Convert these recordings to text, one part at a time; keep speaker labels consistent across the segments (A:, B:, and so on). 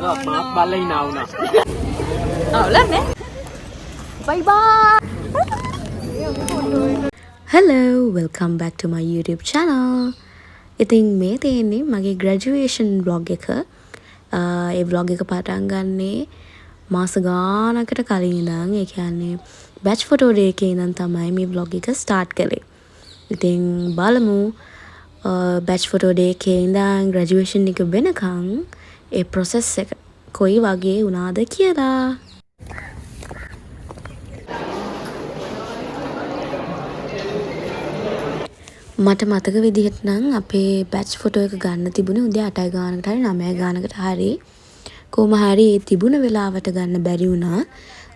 A: මාත් බල්ලා hina වුණා.
B: අවුලන්නේ. Bye bye.
C: Hello, welcome back to my YouTube channel. ඉතින් මේ තියෙන්නේ මගේ graduation vlog එක. ඒ vlog එක පටන් ගන්නේ මාස ගානකට කලින් ඉඳන්. ඒ කියන්නේ batch photo day එකේ ඉඳන් තමයි මේ vlog එක start කළේ. ඉතින් බලමු batch photo day එකේ ඉඳන් graduation එක වෙනකන් ඒ process එක කොයි වගේ වුණාද කියලා. මට මතක විදිහට නම් අපේ batch photo එක ගන්න තිබුණේ උදේ 8 ගානකට හරි 9 ගානකට හරි. කොහොම හරි ඒ තිබුණ වෙලාවට ගන්න බැරි වුණා.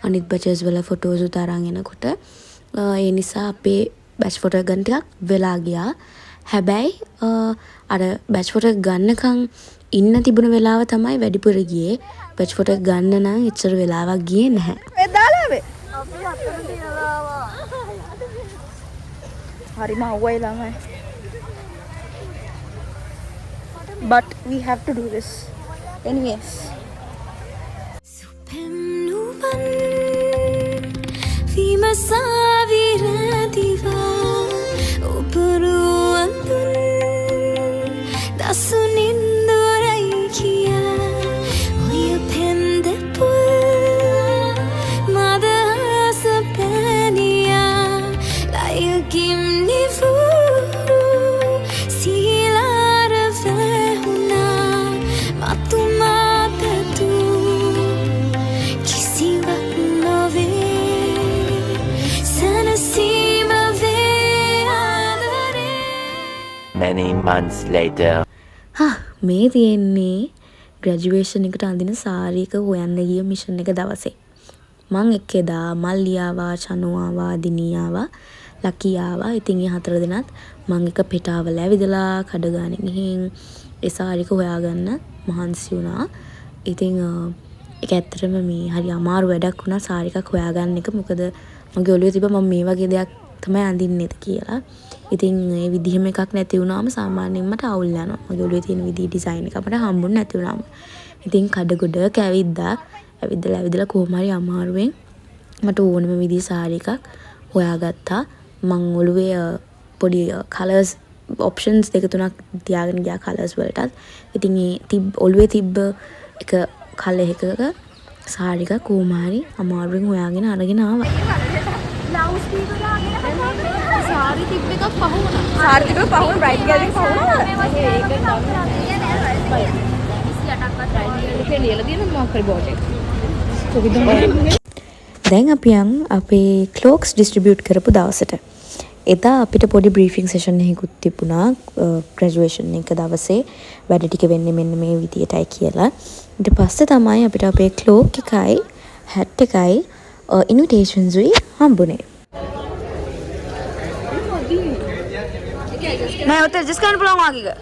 C: අනිත් batches වල photos උත් අරන් එනකොට ඒ නිසා අපේ batch photo එක ගන්න ටිකක් වෙලා ගියා. හැබැයි අර batch photo එක ගන්නකම් ඉන්න තිබුණ වෙලාව තමයි වැඩිපුර ගියේ. batch photo එක ගන්න නම් එච්චර වෙලාවක් ගියේ නැහැ.
B: ඒ දාලා ආවේ. අපි අතට තියලා hari mau lamai. But we have to do this anyways. Supemnuban vima saviradiva uparu antun dasunindorai kiya oya pende pul madasa peniya layagim
D: Many months later.
C: මේ තියෙන්නේ graduation එකට අඳින සාරි එක හොයන්න ගිය මිෂන් එක දවසේ. මං එක්කෙදා මල්ලි ආවා, චනු ආවා, දිනී ආවා, ලකී ආවා. ඉතින් ඒ හතර දෙනාත් මං එක පිටාවල ඇවිදලා කඩගානේ ගිහින් ඒ සාරි එක හොයාගන්න මහන්සි වුණා. ඉතින් ඒක ඇත්තටම මේ හරි අමාරු වැඩක් වුණා සාරි එකක් හොයාගන්න එක. මොකද මගේ ඔළුවේ තිබ්බ මම මේ වගේ දෙයක් තමයි අඳින්නේද කියලා. ඉතින් ඒ විදිහම එකක් නැති වුණාම සාමාන්‍යයෙන් මට අවුල් යනවා. මගේ ඔළුවේ තියෙන විදිහ ඩිසයින් එක අපට හම්බුනේ නැති වුණාම. ඉතින් කඩගොඩක ඇවිදලා කොහොම හරි අමාරුවෙන් මට ඕනම විදිහ සාරි එකක් හොයාගත්තා. මං ඔළුවේ පොඩි කලර්ස් ඔප්ෂන්ස් දෙක තුනක් තියාගෙන ගියා කලර්ස් වලටත්. ඉතින් ඒ ඔළුවේ තිබ්බ එක කලර් එකක සාරි එකක් කොහොම හරි අමාරුවෙන් හොයාගෙන අරගෙන ආවා.
B: Loud speaker सारी तिब्बे का पहुना सारी तिब्बे पहुन ब्राइट गैलरी पहुना ඒක ඉස්සි අටක් වත් බ්‍රයිට් ගෑලරි ලියලා තියෙන මොකක් හරි බෝඩ් එක කොහොමද
C: දැන් අපි යන් අපේ cloaks distribute කරපු දවසට. එදා අපිට පොඩි briefing session එකකුත් තිබුණා graduation එක දවසේ වැඩ ටික වෙන්නේ මෙන්න මේ විදියටයි කියලා. ඊට පස්සේ තමයි අපිට අපේ cloak එකයි hat එකයි invitations උයි හම්බුනේ.
B: मैं उधर जिस कारण बुलाऊं आगे का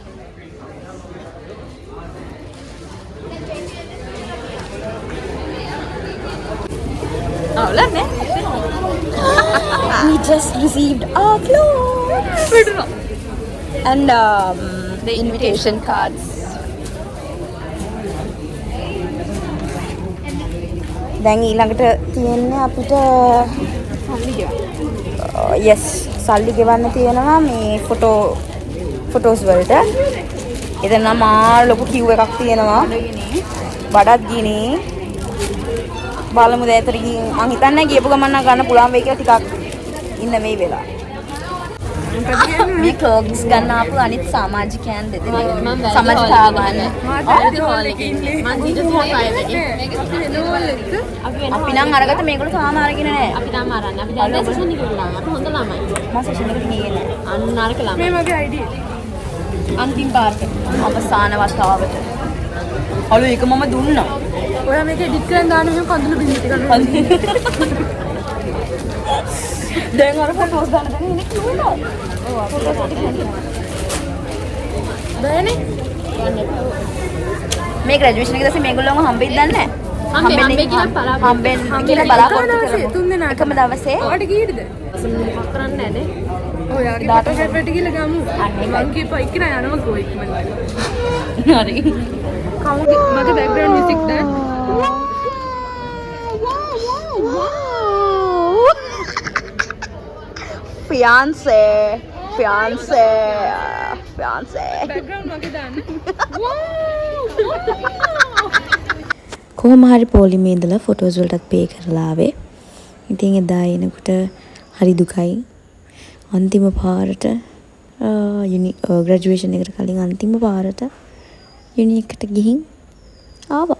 B: आवला ने we just received our clothes and the invitation cards. දැන් ඊළඟට තියෙන්නේ අපිට yes සල්ලි ගෙවන්න තියෙනවා මේ ෆොටෝස් වලට. එතන නම් ලොකු කිව් එකක් තියෙනවා. බඩත් ගිනි. බලමු දැතර ගිහින් මං හිතන්නේ ගියපු ගමන් නම් ගන්න පුළුවන් වෙයි කියලා ටිකක් ඉන්න මේ වෙලාව. මේ ක්ලොග්ස් ගන්න ආපු අනිත් සමාජිකයන් දෙදෙනෙක් සමාජිකාවන් අපි නම් අරගත්ත මේගොල්ලෝ තාම අරගෙන නැහැ. අපි තාම අරන්නේ. අපි දැන් සෙෂන් එකට ගියා. අපි හොඳ ළමයි. මම සෙෂන් එකට ගියේ නැහැ. අන්න අරක ළමයි. මේ මගේ ID. අන්තිම පාර්ට අවසාන වතාවට. අලු ඒක මම දුන්නා. ඔයා මේක එඩිට් කරන් දාන්න මෙහෙම කඳුළු බින්දු ටික දැන් අර ෆොටෝස් දාන්න දැන් ඉන්නේ කිව්වද? ඔව් ෆොටෝස් ටික දැන් මේ graduation එක දැසේ මේගොල්ලෝම හම්බෙන්න දන්නේ නැහැ. හම්බෙන්න කියලා බලාපොරොත්තු කරමු. තුන් දෙනාට එකම දවසේ. ඔයාට කීයද? මොකක් කරන්නේ නැනේ. ඔයාගේ ෆොටෝ ෂැප්ට ගිහලා ගමු. මං කියපුවා ඉක්කන යනවා කොයි ඉක්මනට. හරි. කවුද මගේ background music fiance fiance fiance
C: කොහොම හරි පොලිමේ ඉඳලා ෆොටෝස් වලටත් පේ කරලා ආවේ. ඉතින් එදා එනකොට හරි දුකයි. අන්තිම පාරට ග්‍රැජුවේෂන් එකට කලින් අන්තිම පාරට යුනි එකට ගිහින් ආවා.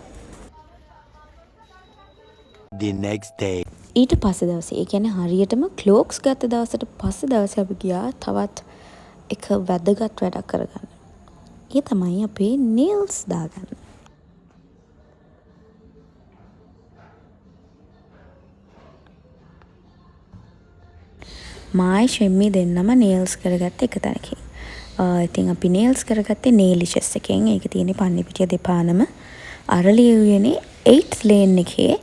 D: The next day.
C: ඊට පස්සේ දවසේ ඒ කියන්නේ හරියටම ක්ලෝක්ස් ගත්ත දවසට පස්සේ දවසේ අපි ගියා තවත් එක වැදගත් වැඩක් කරගන්න. ඒ තමයි අපේ nails දාගන්න. මායි ෂෙම්මි දෙන්නම nails කරගත්ත එක තැනකින්. ඉතින් අපි nails කරගත්තේ nailicious එකෙන්. ඒක තියෙන්නේ පන්නිපිටිය දෙපානම අරලිය උයනේ 8th lane එකේ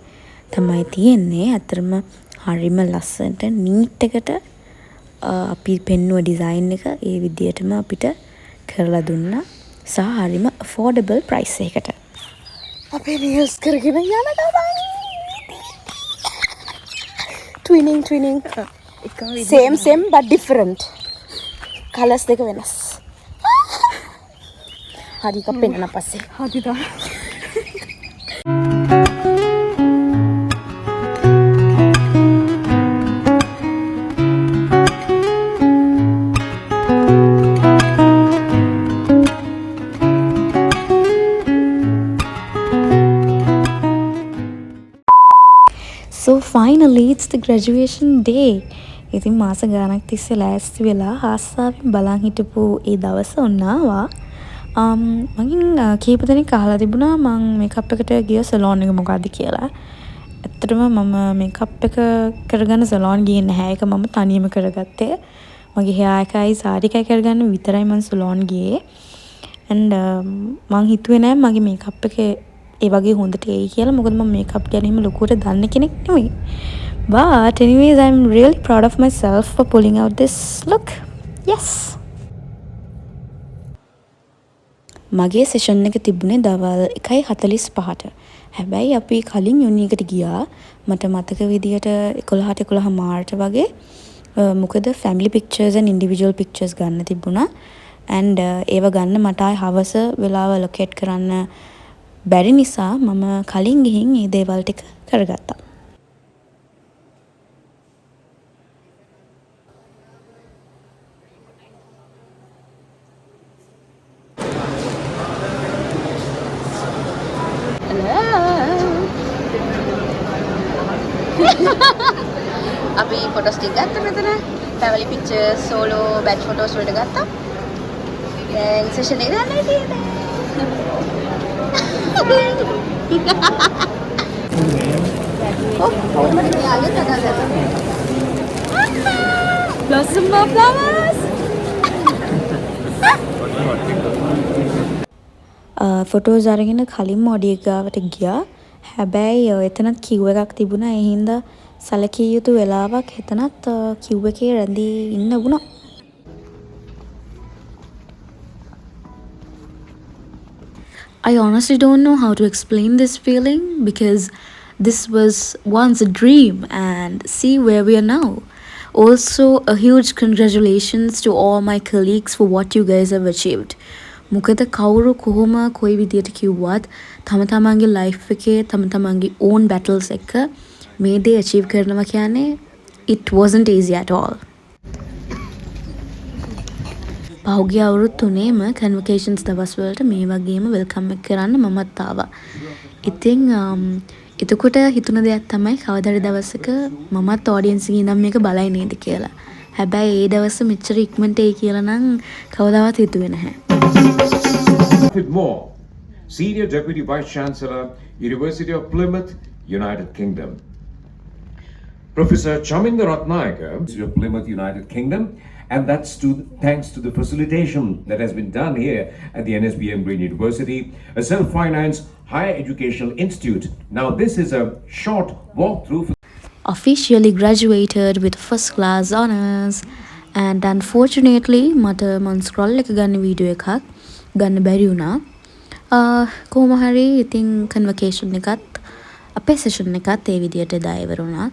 C: තමයි තියෙන්නේ. අතරම හරිම ලස්සනට නීට් එකට අපි පෙන්නුව ඩිසයින් එක ඒ විදිහටම අපිට කරලා දුන්නා. සහ හරිම affordable price එකකට.
B: අපේ nails කරගෙන යන ගමන් twinning same but different colors දෙක වෙනස්. හරි එකක් පෙන්නන පස්සේ හරි දා.
C: So finally it's the graduation day. ඉතින් මාස ගානක් තිස්සේ ලෑස්ති වෙලා ආසාවෙන් බලන් හිටපු ඒ දවස ඔන්නාවා. මගෙන් කීප දෙනෙක් අහලා තිබුණා මම මේකප් එකට ගිය සලෝන් එක මොකද්ද කියලා. ඇත්තටම මම මේකප් එක කරගන්න සලෝන් ගියේ නැහැ. ඒක මම තනියම කරගත්තේ. මගේ hair එකයි සාරි එකයි කරගන්න විතරයි මම සලෝන් ගියේ. and මං හිතුවේ නෑ මගේ මේකප් එක ඒ වගේ හොඳට එයි කියලා. මොකද මම මේකප් ගැන එහෙම ලොකුවට දන්න කෙනෙක් නෙවෙයි. But anyways, I'm really proud of myself for pulling out this look. Yes. මගේ සෙෂන් එක තිබුණේ දවල් 1:45ට. හැබැයි අපි කලින් යුනියකට ගියා. මට මතක විදියට 11:11 වගේ. මොකද family pictures and individual pictures ගන්න තිබුණා. and ඒව ගන්න මට ආයි හවස වෙලාව allocate කරන්න බැරි නිසා මම කලින් ගිහින් මේ දේවල් ටික කරගත්තා.
B: අපි ෆොටෝස් ටික ගත්තා මෙතන. family pictures, solo, batch photos වලට ගත්තා. දැන් සෙෂන් එක දාන්නයි තියෙන්නේ. Blossom of flowers.
C: ෆොටෝස් අරගෙන කලින් මොඩිය ගාවට ගියා. හැබැයි එතනත් කිව් එකක් තිබුණා. ඒ හින්දා සැලකිය යුතු වෙලාවක් එතනත් කිව් එකේ රැඳී ඉන්න වුණා. I honestly don't know how to explain this feeling because this was once a dream and see where we are now. Also a huge congratulations to all my colleagues for what you guys have achieved. මොකද කවුරු කොහොම කොයි විදියට කිව්වත් තම තමන්ගේ life එකේ තම තමන්ගේ own battles එක මේ දේ achieve කරනවා කියන්නේ it wasn't easy at all. පහුගිය අවුරුදු 3ේම කන්වොකේෂන්ස් දවස් වලට මේ වගේම වෙල්කම් එක කරන්න මමත් ආවා. ඉතින් එතකොට හිතුණ දෙයක් තමයි කවදාද දවසක මමත් ඔඩියන්ස් එකේ ඉඳන් මේක බලයි නේද කියලා. හැබැයි ඒ දවස් මෙච්චර ඉක්මනට එයි කියලා නම් කවදාවත් හිතුවේ නැහැ.
A: With more, Senior Deputy Vice Chancellor, University of Plymouth, United Kingdom. Professor Chaminda Ratnayaka, University of Plymouth, United Kingdom, and that's thanks to the facilitation that has been done here at the NSBM Green University, a self-financed higher educational institute. Now this is a short walkthrough.
C: Officially graduated with first class honors and unfortunately මට මන් scroll එක ගන්න video එකක් ගන්න බැරි වුණා. කොහොම හරි ඉතින් කන්වොකේෂන් එකත් අපේ සෙෂන් එකත් ඒ විදියට එදා ඉවර වුණා.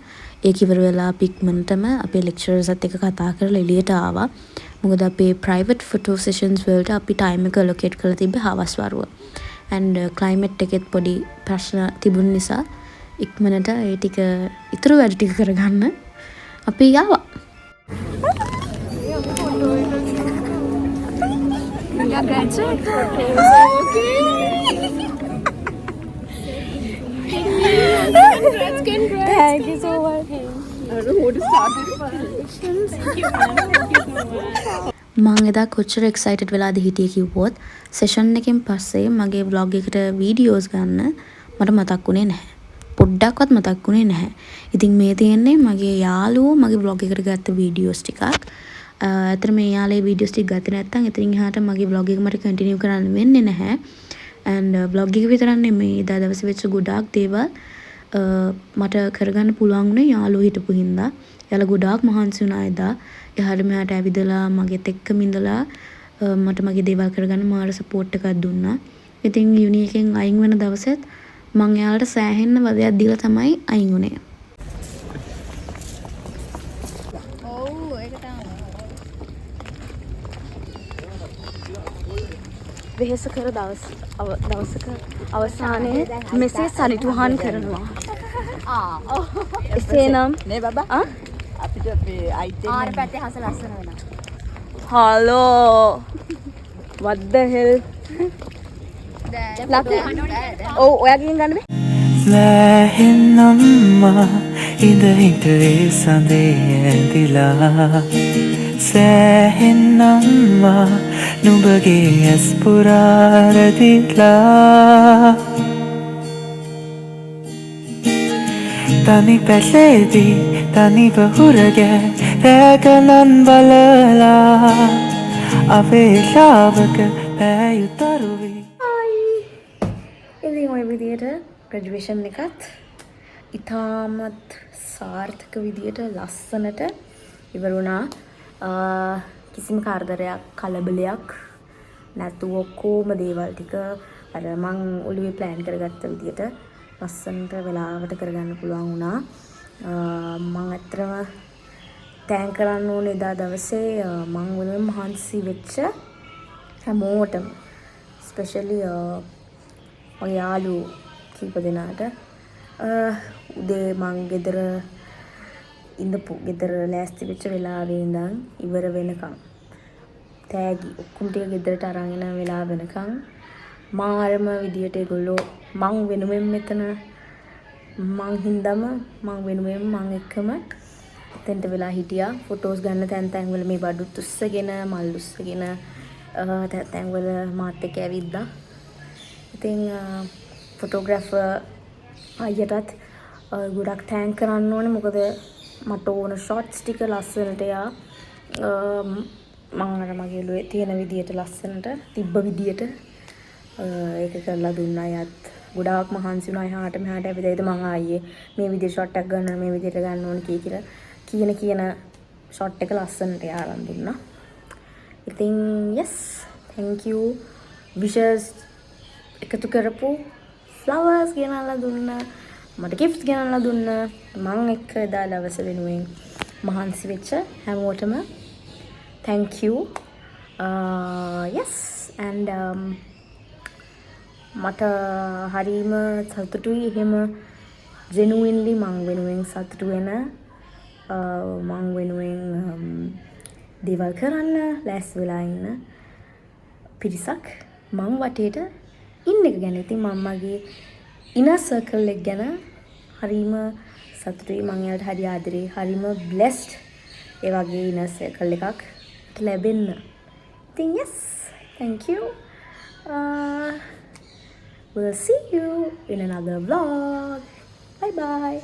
C: ඒක ඉවර වෙලා අපි ඉක්මනටම අපේ ලෙක්චරර්ස්ත් එක්ක කතා කරලා එළියට ආවා. මොකද අපේ ප්‍රයිවට් ෆොටෝ සෙෂන්ස් වලට අපි ටයිම් එක ලොකේට් කරලා තිබ්බේ හවස් වරුව. and climate එකෙත් පොඩි ප්‍රශ්න තිබුණ නිසා ඉක්මනට ඒ ටික ඉතුරු වැඩ ටික කරගන්න අපි ආවා.
B: Thank you so much.
C: මං එදා කොච්චර එක්සයිටඩ් වෙලාද හිටියේ කිව්වොත් සෙෂන් එකෙන් පස්සේ මගේ ව්ලොග් එකට වීඩියෝස් ගන්න මට මතක් වුණේ නැහැ. පොඩ්ඩක්වත් මතක් වුණේ නැහැ. ඉතින් මේ තියෙන්නේ මගේ යාළුවෝ මගේ ව්ලොග් එකට ගත්ත වීඩියෝස් ටිකක්. ඇත්තට මේ යාළුවේ වීඩියෝස් ටික ගත්තේ නැත්නම් එතනින් එහාට මගේ ව්ලොග් එක මට කන්ටිනියු කරන්න වෙන්නේ නැහැ. and vlog එක විතරක් නෙමෙයි එදා දවසේ වෙච්ච ගොඩාක් දේවල් මට කරගන්න පුළුවන් වුණේ යාළුවෝ හිටපු හින්දා. එයාලා ගොඩාක් මහන්සි වුණා එදා. එහාට මෙහාට ඇවිදලා මගෙත් එක්කම ඉඳලා මට මගේ දේවල් කරගන්න මාර සපෝට් එකක් දුන්නා. ඉතින් යුනි එකෙන් අයින් වෙන දවසෙත් මං එයාලට සෑහෙන්න වදයක් දීලා තමයි අයින් වුණේ.
B: වෙහෙස කර දවසක අවසානයේ මෙසේ සනිටුහන් කරනවා. එසේනම්
E: නේ බබා අපිට අපේ අයිතෙන්
B: ආර පැත්තේ හස ලස්සන වෙනවා. හලෝ what the hell ඔව් ඔයා ගිහින් ගන්න බෑ.
F: සෑහෙන්නම්මා ඉඳ හිට ඒ සඳේ ඇදිලා සෑහෙන්නම්මා නුඹගේ ඇස් පුරාරදිලා තනි පැසේදී තනිව හුරගෑ රැකනන් බලලා අපේක්ෂාවක පෑයුතරුවී.
B: ඉතින් ඔය විදියට ග්‍රැජුවේෂන් එකත් ඉතාමත් සාර්ථක විදියට ලස්සනට ඉවර වුණා. කිසිම කාර්දරයක් කලබලයක් නැතුව ඔක්කොම දේවල් ටික අර මං ඔළුවේ ප්ලෑන් කරගත්ත විදියට ලස්සනට වෙලාවට කරගන්න පුළුවන් වුණා. මං ඇත්තටම තෑන්ක් කරන්න ඕනේ එදා දවසේ මං වෙනුවෙන් මහන්සි වෙච්ච හැමෝටම ස්පෙෂලි මගේ යාළුවෝ කීප දෙනාට. උදේ මං ගෙදර ලෑස්ති වෙච්ච වෙලාවේ ඉඳන් ඉවර වෙනකම් තෑගි ඔක්කොම ටික ගෙදරට අරන් එන වෙලාව වෙනකම් මාරම විදියට ඒගොල්ලෝ මං වෙනුවෙන් මෙතන මං හින්දම මං වෙනුවෙන් මං එක්කම එතෙන්ට වෙලා හිටියා. ෆොටෝස් ගන්න තැන් වල මේ බඩුත් උස්සගෙන මල් උස්සගෙන තැන් වල මාත් එක්ක ඇවිද්දා. ඉතින් ෆොටෝග්‍රැෆර් අයියටත් ගොඩක් තෑන්ක් කරන්න ඕනේ. මොකද මට ඕන ෂොට්ස් ටික ලස්සනට එයා මං අර මගේ ඔළුවේ තියෙන විදියට ලස්සනට තිබ්බ විදියට ඒක කරලා දුන්නා. එයාත් ගොඩාක් මහන්සි වුණා. එහාට මෙහාට ඇවිදයිද මං ආයේ මේ විදියට ෂොට් එකක් ගන්න ඕන මේ විදියට ගන්න ඕන කියලා කියන ෂොට් එක ලස්සනට එයා අරන් දුන්නා. ඉතින් yes thank you wishes එකතු කරපු flowers ගෙනල්ලා දුන්නා. මට gifts ගෙනල්ලා දුන්නා. මං එක්ක එදා දවස වෙනුවෙන් මහන්සි වෙච්ච හැමෝටම thank you. Yes and මට හරීම සතුටුයි එහෙම genuinely මං වෙනුවෙන් සතුටු වෙන මං වෙනුවෙන් දේවල් කරන්න ලෑස්ති වෙලා ඉන්න පිරිසක් මං වටේට ඉන්න එක ගැන. ඉතින් මම මගේ inner circle එක ගැන හරීම සතුටුයි. මං එයාලට හරි ආදරේ හරීම blessed ඒ වගේ inner circle එකක් ලැබෙන්න. ඉතින් yes thank you. We'll see you in another vlog. Bye bye.